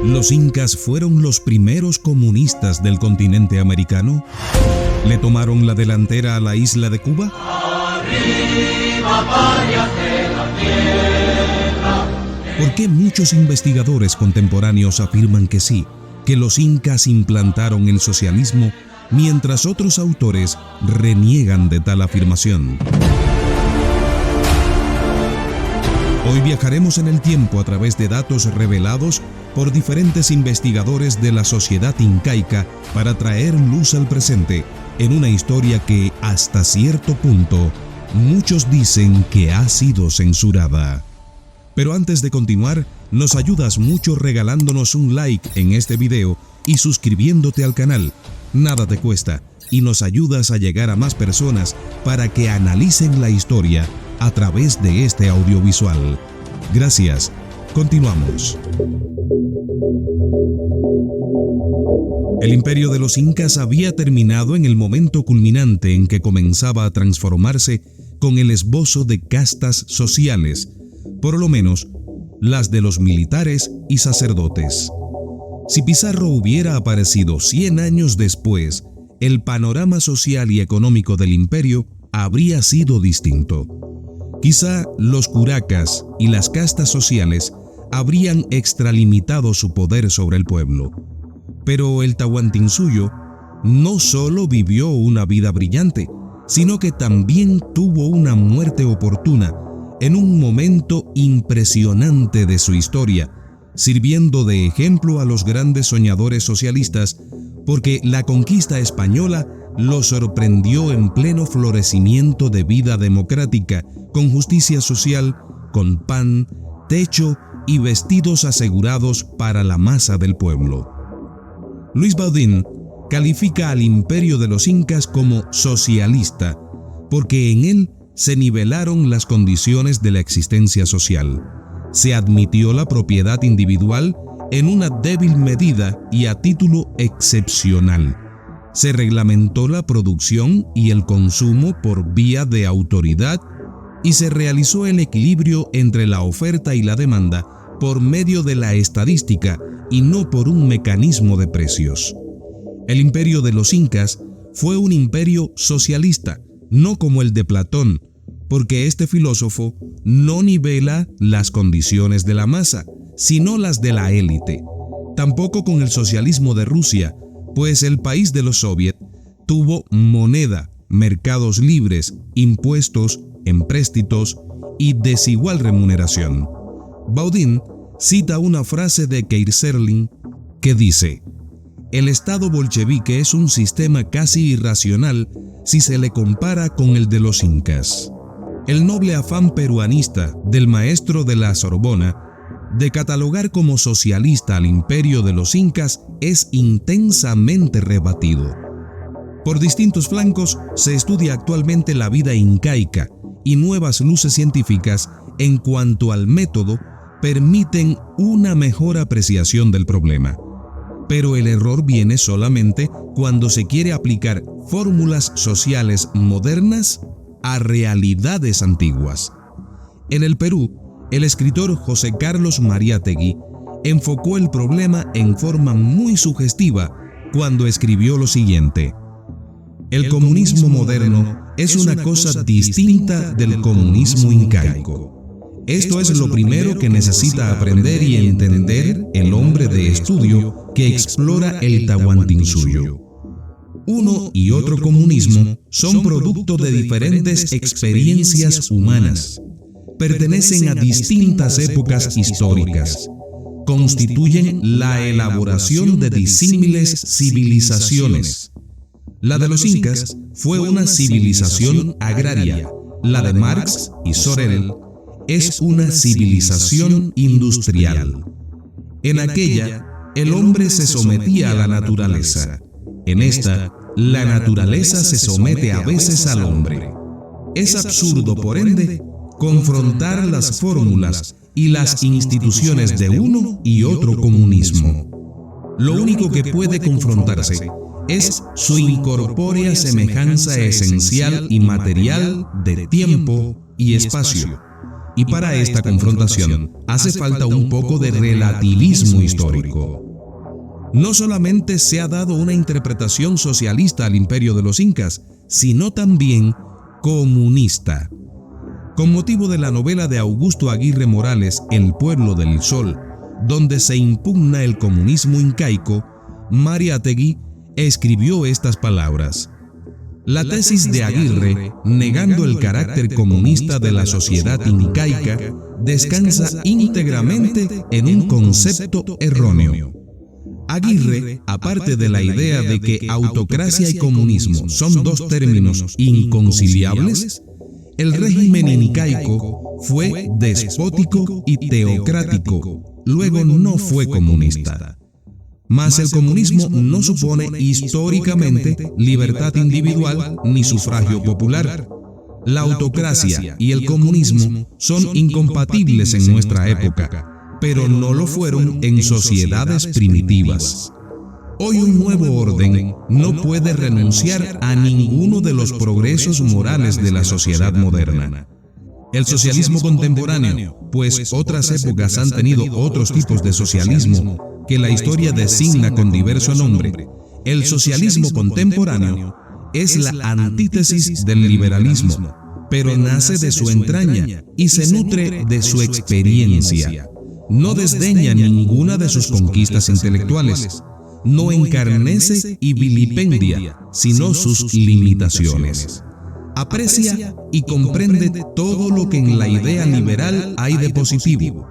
¿Los incas fueron los primeros comunistas del continente americano? ¿Le tomaron la delantera a la isla de Cuba? Arriba, parias de la tierra. ¿Por qué muchos investigadores contemporáneos afirman que sí, que los incas implantaron el socialismo, mientras otros autores reniegan de tal afirmación? Hoy viajaremos en el tiempo a través de datos revelados por diferentes investigadores de la sociedad incaica para traer luz al presente en una historia que, hasta cierto punto, muchos dicen que ha sido censurada. Pero antes de continuar, nos ayudas mucho regalándonos un like en este video y suscribiéndote al canal. Nada te cuesta y nos ayudas a llegar a más personas para que analicen la historia a través de este audiovisual. Gracias. Continuamos. El imperio de los incas había terminado en el momento culminante en que comenzaba a transformarse con el esbozo de castas sociales, por lo menos las de los militares y sacerdotes. Si Pizarro hubiera aparecido 100 años después, el panorama social y económico del imperio habría sido distinto. Quizá los curacas y las castas sociales habrían extralimitado su poder sobre el pueblo. Pero el Tahuantinsuyo no solo vivió una vida brillante, sino que también tuvo una muerte oportuna en un momento impresionante de su historia, sirviendo de ejemplo a los grandes soñadores socialistas, porque la conquista española lo sorprendió en pleno florecimiento de vida democrática, con justicia social, con pan, techo y vestidos asegurados para la masa del pueblo. Luis Baudin califica al imperio de los incas como socialista, porque en él se nivelaron las condiciones de la existencia social. Se admitió la propiedad individual en una débil medida y a título excepcional. Se reglamentó la producción y el consumo por vía de autoridad y se realizó el equilibrio entre la oferta y la demanda por medio de la estadística y no por un mecanismo de precios. El imperio de los incas fue un imperio socialista, no como el de Platón, porque este filósofo no nivela las condiciones de la masa, sino las de la élite. Tampoco con el socialismo de Rusia, pues el país de los soviets tuvo moneda, mercados libres, impuestos, empréstitos y desigual remuneración. Baudin cita una frase de Keyserlin que dice: «El Estado bolchevique es un sistema casi irracional si se le compara con el de los incas». El noble afán peruanista del maestro de la Sorbona de catalogar como socialista al imperio de los incas es intensamente rebatido. Por distintos flancos se estudia actualmente la vida incaica y nuevas luces científicas en cuanto al método permiten una mejor apreciación del problema. Pero el error viene solamente cuando se quiere aplicar fórmulas sociales modernas a realidades antiguas. En el Perú, el escritor José Carlos Mariátegui enfocó el problema en forma muy sugestiva cuando escribió lo siguiente: «El comunismo moderno es una cosa distinta del comunismo incaico. Esto es lo primero que necesita aprender y entender el hombre de estudio que explora el Tahuantinsuyo. Uno y otro comunismo son producto de diferentes experiencias humanas, pertenecen a distintas épocas históricas, constituyen la elaboración de disímiles civilizaciones. La de los incas fue una civilización agraria, la de Marx y Sorel es una civilización industrial. En aquella, el hombre se sometía a la naturaleza. En esta, la naturaleza se somete a veces al hombre. Es absurdo, por ende, confrontar las fórmulas y las instituciones de uno y otro comunismo. Lo único que puede confrontarse es su incorpórea semejanza esencial y material de tiempo y espacio, Y para esta confrontación hace falta un poco de relativismo histórico. No solamente se ha dado una interpretación socialista al imperio de los incas, sino también comunista. Con motivo de la novela de Augusto Aguirre Morales, El pueblo del sol, donde se impugna el comunismo incaico, Mariátegui escribió estas palabras: la tesis de Aguirre, negando el carácter comunista de la sociedad incaica, descansa íntegramente en un concepto erróneo. Aguirre, aparte de la idea de que autocracia y comunismo son dos términos inconciliables, el régimen incaico fue despótico y teocrático, luego no fue comunista. Mas el comunismo no supone históricamente libertad individual ni sufragio popular. La autocracia y el comunismo son incompatibles en nuestra época, pero no lo fueron en sociedades primitivas. Hoy un nuevo orden no puede renunciar a ninguno de los progresos morales de la sociedad moderna. El socialismo contemporáneo, pues otras épocas han tenido otros tipos de socialismo que la historia designa con diverso nombre, el socialismo contemporáneo es la antítesis del liberalismo, pero nace de su entraña y se nutre de su experiencia. No desdeña ninguna de sus conquistas intelectuales, no encarnece y vilipendia, sino sus limitaciones. Aprecia y comprende todo lo que en la idea liberal hay de positivo.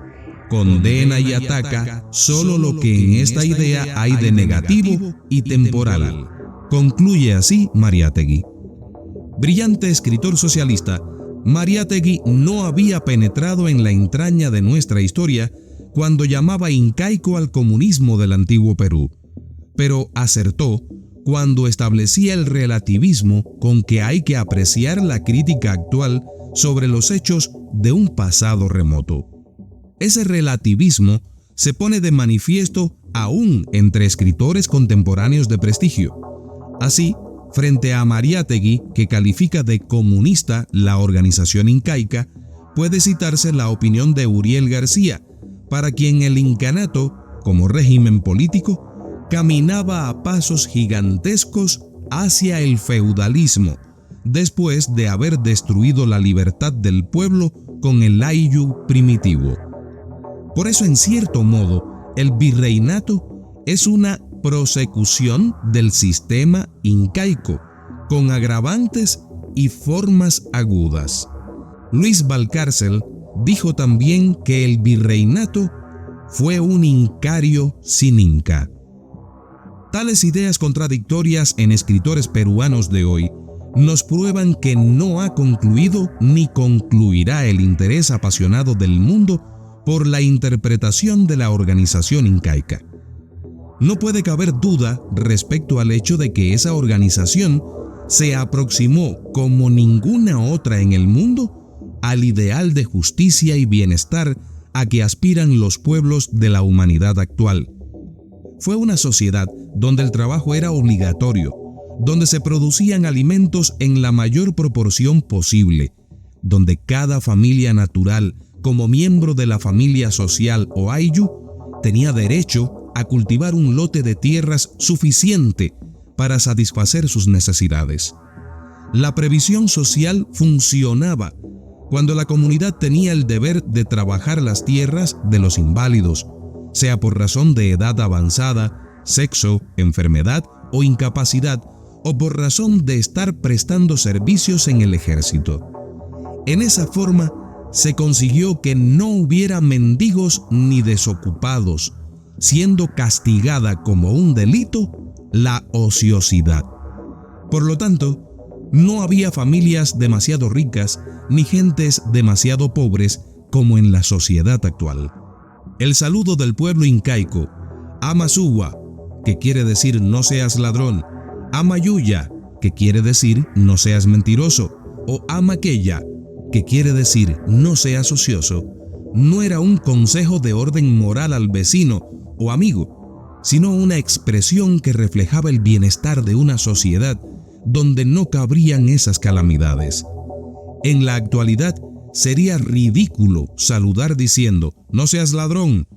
Condena y ataca solo lo que en esta idea hay de negativo y temporal. Concluye así Mariátegui. Brillante escritor socialista, Mariátegui no había penetrado en la entraña de nuestra historia cuando llamaba incaico al comunismo del antiguo Perú, pero acertó cuando establecía el relativismo con que hay que apreciar la crítica actual sobre los hechos de un pasado remoto. Ese relativismo se pone de manifiesto aún entre escritores contemporáneos de prestigio. Así, frente a Mariátegui, que califica de comunista la organización incaica, puede citarse la opinión de Uriel García, para quien el incanato, como régimen político, caminaba a pasos gigantescos hacia el feudalismo, después de haber destruido la libertad del pueblo con el ayllu primitivo. Por eso, en cierto modo, el virreinato es una prosecución del sistema incaico, con agravantes y formas agudas. Luis Valcárcel dijo también que el virreinato fue un incario sin inca. Tales ideas contradictorias en escritores peruanos de hoy nos prueban que no ha concluido ni concluirá el interés apasionado del mundo por la interpretación de la organización incaica. No puede caber duda respecto al hecho de que esa organización se aproximó como ninguna otra en el mundo al ideal de justicia y bienestar a que aspiran los pueblos de la humanidad actual. Fue una sociedad donde el trabajo era obligatorio, donde se producían alimentos en la mayor proporción posible, donde cada familia natural, como miembro de la familia social o ayllu, tenía derecho a cultivar un lote de tierras suficiente para satisfacer sus necesidades. La previsión social funcionaba cuando la comunidad tenía el deber de trabajar las tierras de los inválidos, sea por razón de edad avanzada, sexo, enfermedad o incapacidad, o por razón de estar prestando servicios en el ejército. En esa forma se consiguió que no hubiera mendigos ni desocupados, siendo castigada como un delito la ociosidad. Por lo tanto, no había familias demasiado ricas ni gentes demasiado pobres como en la sociedad actual. El saludo del pueblo incaico, Amasuwa, que quiere decir no seas ladrón, Amayuya, que quiere decir no seas mentiroso, o Amaqueya, que quiere decir no seas ocioso, no era un consejo de orden moral al vecino o amigo, sino una expresión que reflejaba el bienestar de una sociedad donde no cabrían esas calamidades. En la actualidad, sería ridículo saludar diciendo «no seas ladrón»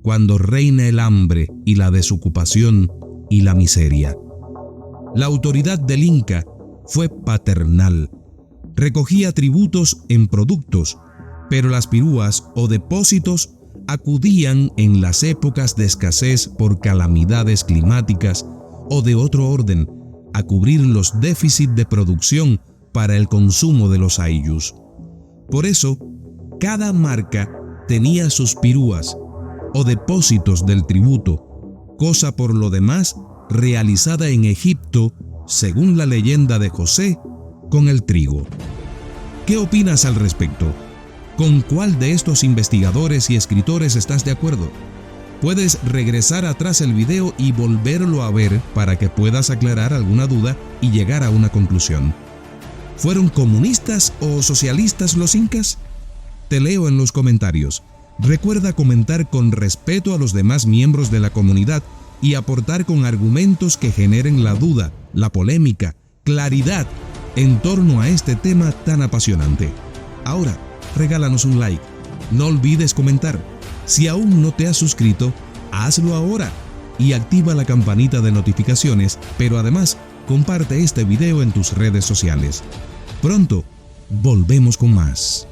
cuando reina el hambre y la desocupación y la miseria. La autoridad del Inca fue paternal. Recogía tributos en productos, pero las pirúas o depósitos acudían en las épocas de escasez por calamidades climáticas o de otro orden a cubrir los déficits de producción para el consumo de los ayllus. Por eso, cada marca tenía sus pirúas o depósitos del tributo, cosa por lo demás realizada en Egipto, según la leyenda de José, con el trigo. ¿Qué opinas al respecto? ¿Con cuál de estos investigadores y escritores estás de acuerdo? Puedes regresar atrás el video y volverlo a ver para que puedas aclarar alguna duda y llegar a una conclusión. ¿Fueron comunistas o socialistas los incas? Te leo en los comentarios. Recuerda comentar con respeto a los demás miembros de la comunidad y aportar con argumentos que generen la duda, la polémica, claridad en torno a este tema tan apasionante. Ahora, regálanos un like. No olvides comentar. Si aún no te has suscrito, hazlo ahora y activa la campanita de notificaciones, pero además comparte este video en tus redes sociales. Pronto, volvemos con más.